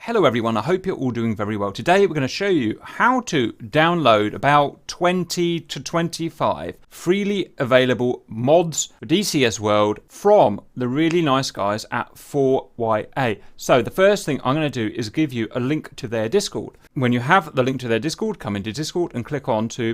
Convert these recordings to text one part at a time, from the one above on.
Hello everyone, I hope you're all doing very well. Today we're going to show you how to download about 20 to 25 freely available mods for DCS World from the really nice guys at 4YA. So the first thing I'm going to do is give you a link to their Discord. When you have the link to their Discord, come into Discord and click on to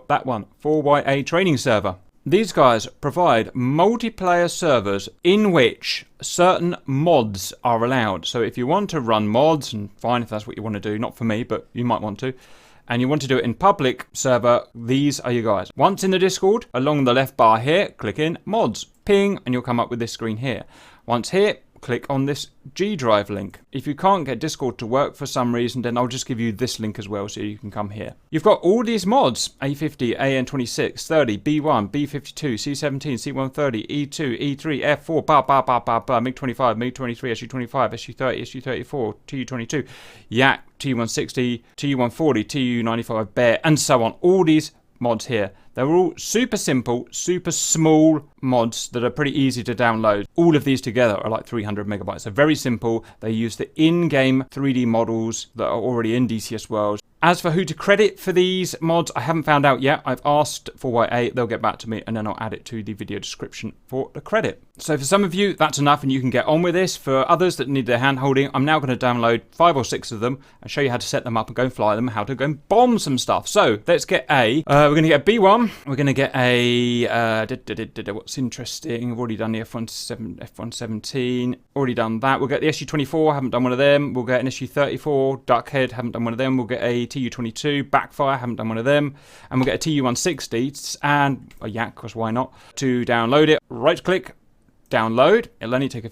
that one, 4YA training server. These guys provide multiplayer servers in which certain mods are allowed. So if you want to run mods, and fine if that's what you want to do, not for me, but you might want to, and you want to do it in public server, these are you guys. Once in the Discord, along the left bar here, click in mods, ping, and you'll come up with this screen here. Once here, click on this G Drive link. If you can't get Discord to work for some reason, then I'll just give you this link as well so you can come here. You've got all these mods, A50, AN26, 30, B1, B52, C17, C130, E2, E3, F4, MiG-25, MiG-23, Su-25, Su-30, Su-34, Tu-22, Yak, Tu-160, Tu-140, Tu-95 Bear, and so on. All these mods here. They're all super simple, super small mods that are pretty easy to download. All of these together are like 300 megabytes. They're very simple. They use the in-game 3D models that are already in DCS World. As for who to credit for these mods, I haven't found out yet. I've asked for YA, they'll get back to me, and then I'll add it to the video description for the credit. So for some of you, that's enough and you can get on with this. For others that need their hand holding, I'm now going to download 5 or 6 of them and show you how to set them up and go and fly them, how to go and bomb some stuff. So let's get we're going to get a B1, we're going to get a, what's interesting, I've already done the F117, already done that. We'll get the Su-24, haven't done one of them. We'll get an Su-34, Duckhead, haven't done one of them. We'll get a Tu-22, Backfire, haven't done one of them. And we'll get a Tu-160 and a Yak, because why not? To download it, right click, download. It'll only take a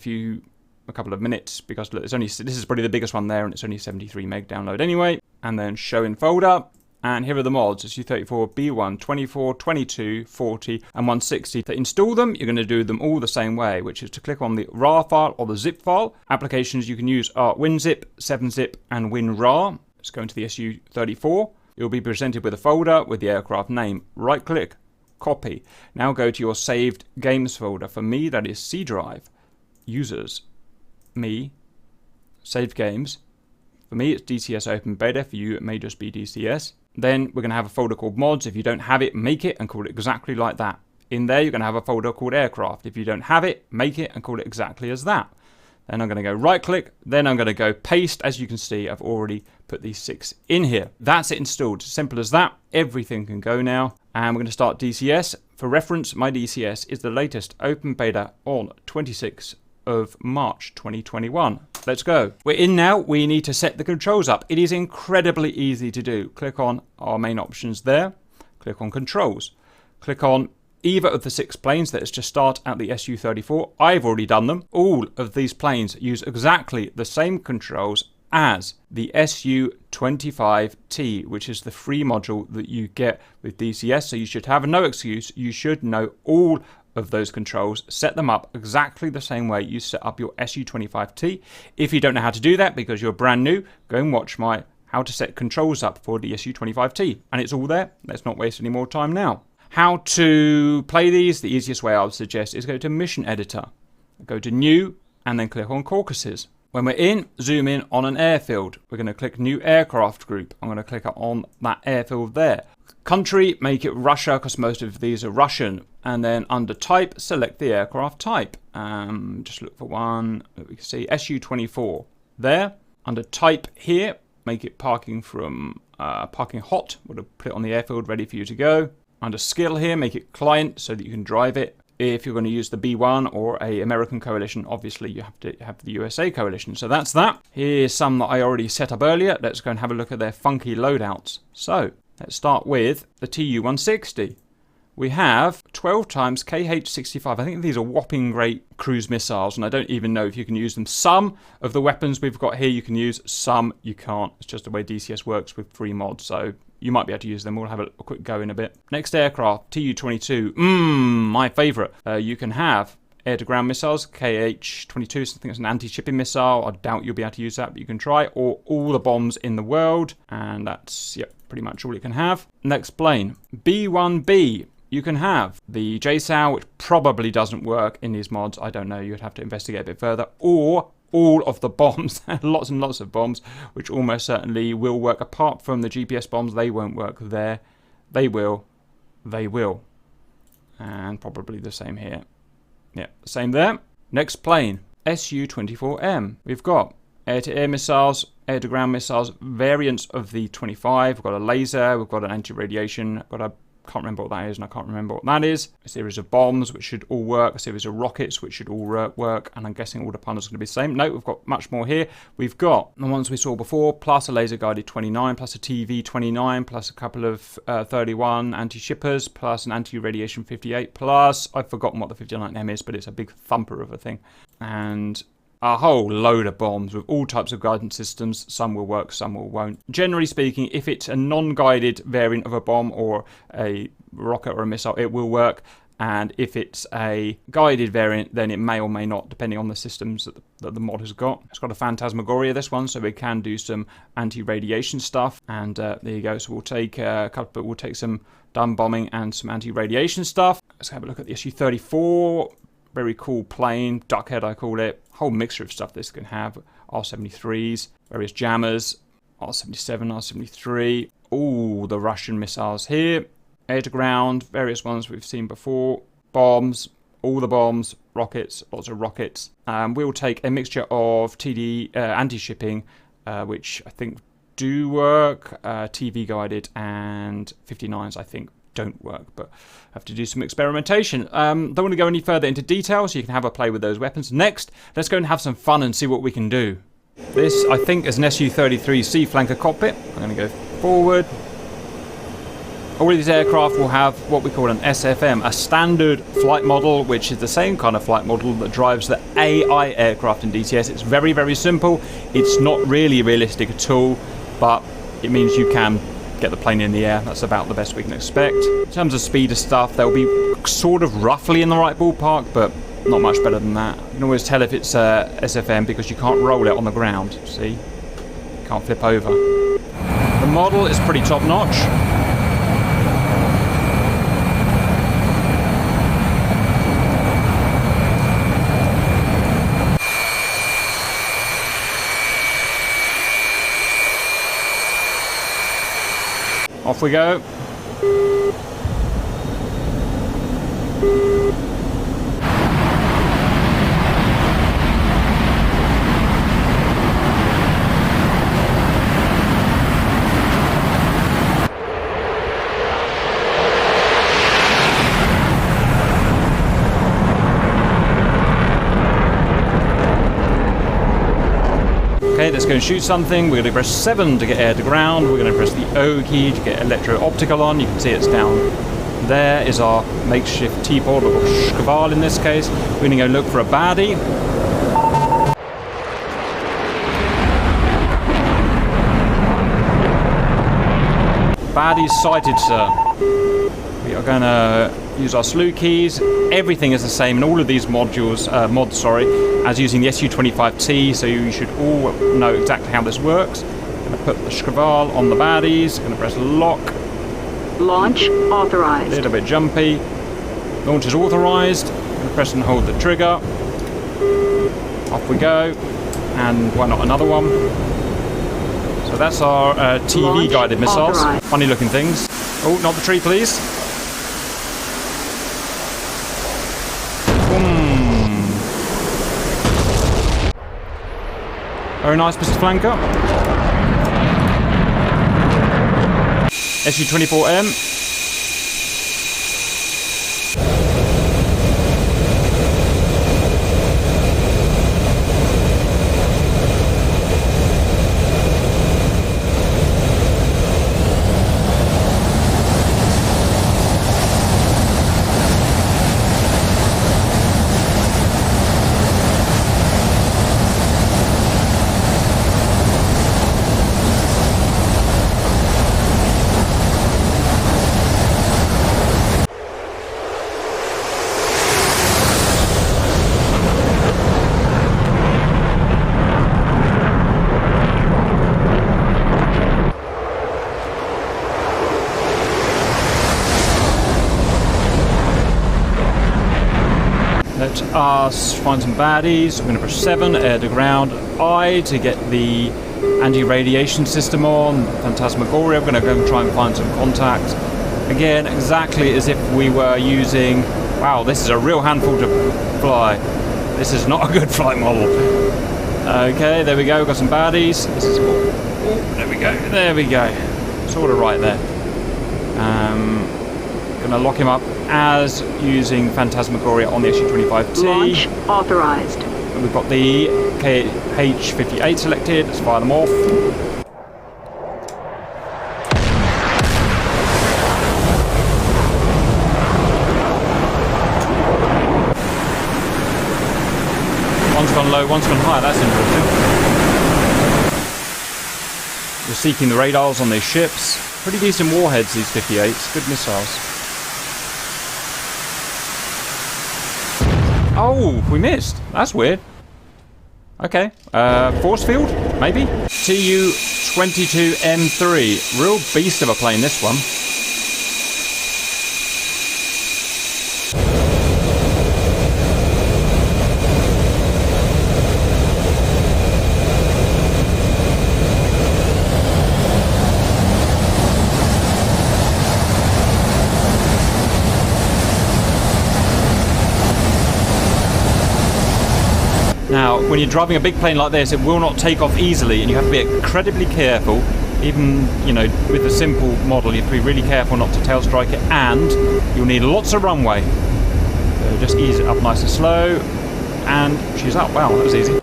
couple of minutes because look, this is probably the biggest one there and it's only 73 meg download anyway. And then show in folder. And here are the mods, it's Su-34, B1, 24, 22, 40, and 160. To install them, you're going to do them all the same way, which is to click on the RAR file or the zip file. Applications you can use are WinZip, 7-zip, and WinRAR. Let's go into the Su-34. You'll be presented with a folder with the aircraft name. Right click, copy. Now go to your saved games folder. For me, that is C drive, users, me, saved games. For me, it's DCS Open Beta. For you, it may just be DCS. Then we're going to have a folder called mods. If you don't have it, make it and call it exactly like that. In there, you're going to have a folder called aircraft. If you don't have it, make it and call it exactly as that. Then I'm going to go right click. Then I'm going to go paste. As you can see, I've already put these 6 in here. That's it installed. Simple as that. Everything can go now. And we're going to start DCS. For reference, my DCS is the latest open beta on 26th of March 2021. Let's go. We're in now. We need to set the controls up. It is incredibly easy to do. Click on our main options there. Click on controls. Click on either of the 6 planes. Let's just start at the Su-34. I've already done them. All of these planes use exactly the same controls as the Su-25T, which is the free module that you get with DCS. So you should have no excuse. You should know all of those controls, set them up exactly the same way you set up your Su-25T. If you don't know how to do that because you're brand new, go and watch my how to set controls up for the Su-25T, and it's all there. Let's not waste any more time now. How to play these? The easiest way I would suggest is go to Mission Editor, go to New, and then click on Caucasus. When we're in, zoom in on an airfield. We're going to click New Aircraft Group. I'm going to click on that airfield there. Country, make it Russia because most of these are Russian. And then under type, select the aircraft type. Just look for one that we can see, Su-24. There, under type here, make it parking from parking hot. We'll put it on the airfield ready for you to go. Under skill here, make it client so that you can drive it. If you're going to use the B1 or a American coalition, obviously you have to have the USA coalition. So that's that. Here's some that I already set up earlier. Let's go and have a look at their funky loadouts. So let's start with the Tu-160. We have 12 times KH-65. I think these are whopping great cruise missiles, and I don't even know if you can use them. Some of the weapons we've got here you can use, some you can't. It's just the way DCS works with free mods, so you might be able to use them. We'll have a quick go in a bit. Next aircraft, Tu-22. My favourite. You can have air-to-ground missiles, KH-22, so I think it's an anti-shipping missile. I doubt you'll be able to use that, but you can try. Or all the bombs in the world, and that's, yep, pretty much all it can have. Next plane, B-1b. You can have the JSOW, which probably doesn't work in these mods. I don't know. You'd have to investigate a bit further. Or all of the bombs, lots and lots of bombs, which almost certainly will work. Apart from the GPS bombs, they won't work there. They will. And probably the same here. Yeah, same there. Next plane, Su-24M. We've got air-to-air missiles, air-to-ground missiles, variants of the 25. We've got a laser, we've got an anti-radiation, can't remember what that is, and I can't remember what that is. A series of bombs, which should all work. A series of rockets, which should all work. And I'm guessing all the panels are going to be the same. No, we've got much more here. We've got the ones we saw before, plus a laser-guided 29, plus a TV-29, plus a couple of 31 anti-shippers, plus an anti-radiation 58, plus, I've forgotten what the 59M is, but it's a big thumper of a thing. And a whole load of bombs with all types of guidance systems. Some will work, some won't. Generally speaking, if it's a non-guided variant of a bomb or a rocket or a missile, it will work. And if it's a guided variant, then it may or may not, depending on the systems that the mod has got. It's got a phantasmagoria, this one, so we can do some anti-radiation stuff. And there you go. So we'll take we'll take some dumb bombing and some anti-radiation stuff. Let's have a look at the Su-34. Very cool plane, duckhead I call it. Whole mixture of stuff this can have. R-73s, various jammers, R-77, R-73. Ooh, the Russian missiles here. Air to ground, various ones we've seen before. Bombs, all the bombs, rockets, lots of rockets. We'll take a mixture of TD anti-shipping, which I think do work, TV guided, and 59s I think don't work, but have to do some experimentation. Don't want to go any further into detail, so you can have a play with those weapons. Next, let's go and have some fun and see what we can do. This, I think, is an Su-33 Sea Flanker cockpit. I'm going to go forward. All of these aircraft will have what we call an SFM, a standard flight model, which is the same kind of flight model that drives the AI aircraft in DCS. It's very, very simple. It's not really realistic at all, but it means you can get the plane in the air. That's about the best we can expect. In terms of speed of stuff, they'll be sort of roughly in the right ballpark, but not much better than that. You can always tell if it's SFM because you can't roll it on the ground, see? You can't flip over. The model is pretty top-notch. Off we go. Okay, let's go and shoot something. We're going to press 7 to get air to ground. We're going to press the O key to get electro-optical on. You can see it's down there is our makeshift T-pod, or Shkval in this case. We're going to go look for a baddie. Baddie's sighted, sir. We are going to use our slew keys. Everything is the same in all of these mods, as using the Su-25T, so you should all know exactly how this works. I'm going to put the Shkval on the baddies. I'm going to press lock. Launch authorized. A little bit jumpy. Launch is authorized. I'm going to press and hold the trigger. Off we go. And why not another one? So that's our TV guided missiles. Authorized. Funny looking things. Oh, not the tree, please. Very nice, Mr. Flanker. Su-24M. Let us find some baddies. We're going to push 7, air to ground, I to get the anti-radiation system on. Phantasmagoria, we're going to go and try and find some contact. Again, exactly as if we were using... Wow, this is a real handful to fly. This is not a good flight model. Okay, there we go. We've got some baddies. This is... Oh, there we go. There we go. Sort of right there. Going to lock him up as using Phantasmagoria on the Su-25T. Launch authorized. And we've got the KH-58 selected. Let's fire them off. One's gone low, one's gone high. That's interesting. We're seeking the radars on these ships. Pretty decent warheads, these 58s. Good missiles. Oh, we missed. That's weird. Okay. Force field? Maybe? Tu-22 M3. Real beast of a plane, this one. Now, when you're driving a big plane like this, it will not take off easily, and you have to be incredibly careful. Even, you know, with a simple model, you have to be really careful not to tail strike it, and you'll need lots of runway. So just ease it up nice and slow, and she's up. Wow, that was easy.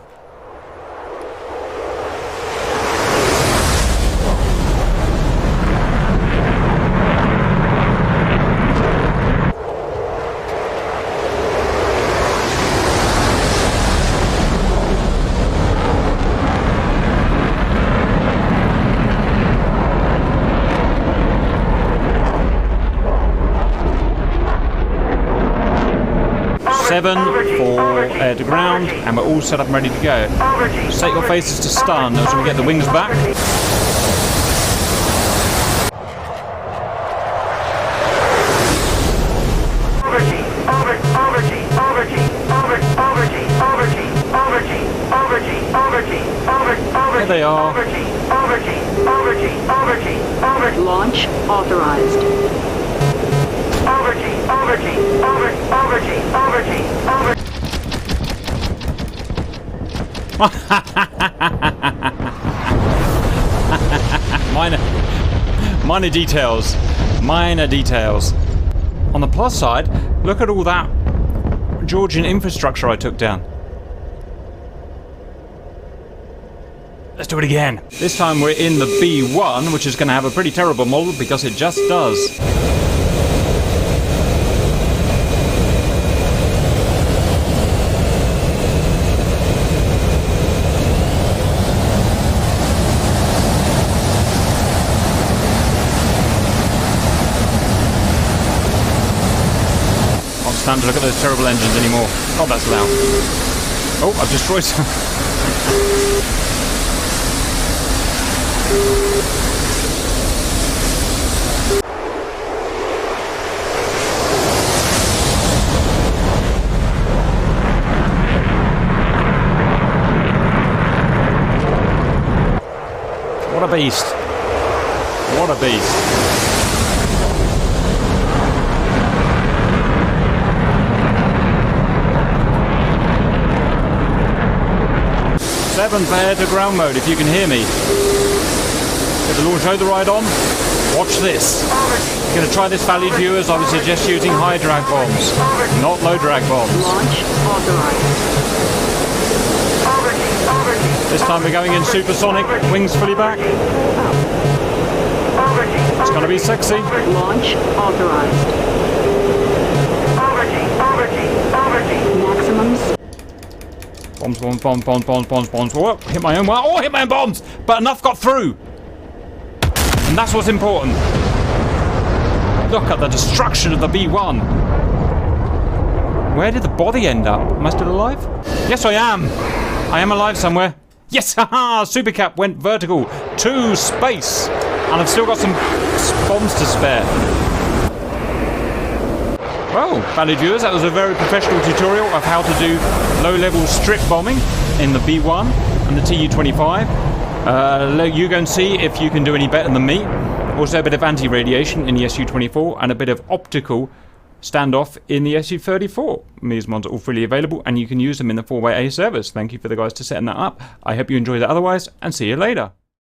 Seven for air to ground, and we're all set up and ready to go. Set your faces to stun as we get the wings back. There they are. Launch authorized. Minor details. Minor details. On the plus side, look at all that Georgian infrastructure I took down. Let's do it again. This time we're in the B-1, which is going to have a pretty terrible model because it just does. Time to look at those terrible engines anymore. Oh, that's loud. Oh, I've destroyed some. What a beast. What a beast. For air to ground mode, if you can hear me. Get the launch override on. Watch this. If you're going to try this valued viewers, I would suggest using high drag bombs, not low drag bombs. Launch authorized. This time we're going in supersonic, wings fully back. It's going to be sexy. Launch authorized. Maximum. Bombs. Oh, hit my own. Oh, hit my own bombs! But enough got through. And that's what's important. Look at the destruction of the B-1. Where did the body end up? Am I still alive? Yes, I am. I am alive somewhere. Yes, haha! Supercap went vertical to space. And I've still got some bombs to spare. Well, valued viewers, that was a very professional tutorial of how to do low-level strip bombing in the B-1 and the Tu-25. You go and see if you can do any better than me. Also a bit of anti-radiation in the Su-24 and a bit of optical standoff in the Su-34. These mods are all freely available and you can use them in the 4xA servers. Thank you for the guys to setting that up. I hope you enjoyed it otherwise, and see you later.